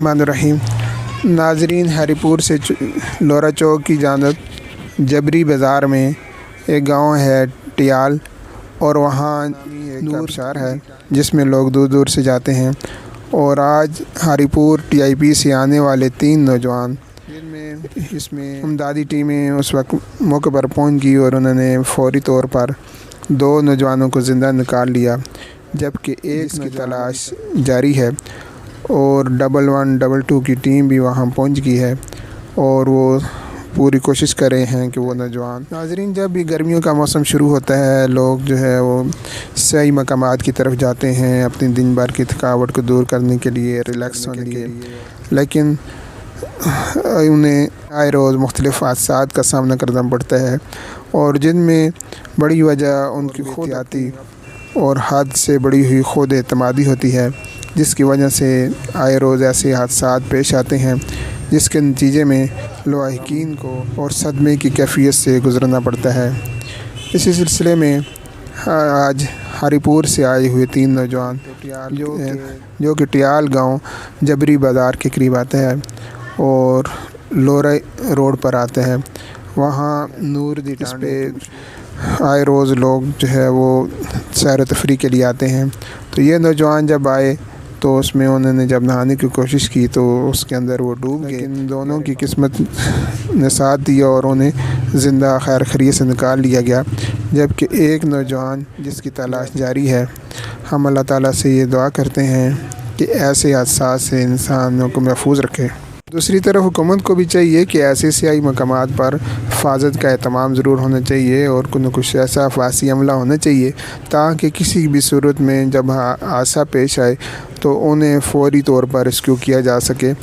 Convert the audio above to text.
الرحمن الرحیم۔ ناظرین، ہری پور سے لورا چوک کی جانب جبری بازار میں ایک گاؤں ہے ٹیال، اور وہاں ایک آبشار ہے جس میں لوگ دور دور سے جاتے ہیں۔ اور آج ہری پور ٹی آئی پی سے آنے والے 3 نوجوان، جن میں اس میں امدادی ٹیمیں اس وقت موقع پر پہنچ گئی اور انہوں نے فوری طور پر 2 نوجوانوں کو زندہ نکال لیا، جبکہ ایک کی تلاش جاری ہے اور 112 کی ٹیم بھی وہاں پہنچ گئی ہے اور وہ پوری کوشش کر رہے ہیں کہ وہ نوجوان۔ ناظرین، جب بھی گرمیوں کا موسم شروع ہوتا ہے، لوگ جو ہے وہ سیاحتی مقامات کی طرف جاتے ہیں اپنی دن بھر کی تھکاوٹ کو دور کرنے کے لیے، ریلیکس ہونے کے لیے، لیکن انہیں آئے روز مختلف حادثات کا سامنا کرنا پڑتا ہے، اور جن میں بڑی وجہ ان کی خود احتیاطی اور حد سے بڑی ہوئی خود اعتمادی ہوتی ہے، جس کی وجہ سے آئے روز ایسے حادثات پیش آتے ہیں جس کے نتیجے میں لاحقین کو اور صدمے کی کیفیت سے گزرنا پڑتا ہے۔ اسی سلسلے میں آج ہری پور سے آئے ہوئے 3 نوجوان جو کہ ٹیال گاؤں جبری بازار کے قریب آتا ہے اور لورا روڈ پر آتے ہیں، وہاں نور دی پہ آئے روز لوگ جو ہے وہ سیر و تفریح کے لیے آتے ہیں۔ تو یہ نوجوان جب آئے تو اس میں انہوں نے جب نہانے کی کوشش کی تو اس کے اندر وہ ڈوب گئے، لیکن دونوں کی قسمت نے ساتھ دیا اور انہیں زندہ خیر خیریت سے نکال لیا گیا، جبکہ ایک نوجوان جس کی تلاش جاری ہے۔ ہم اللہ تعالیٰ سے یہ دعا کرتے ہیں کہ ایسے حادثات سے انسانوں کو محفوظ رکھے۔ دوسری طرف حکومت کو بھی چاہیے کہ ایسے سیاحتی مقامات پر حفاظت کا اہتمام ضرور ہونا چاہیے اور کچھ ایسا حفاظتی عملہ ہونا چاہیے تاکہ کسی بھی صورت میں جب حادثہ پیش آئے تو انہیں فوری طور پر ریسکیو کیا جا سکے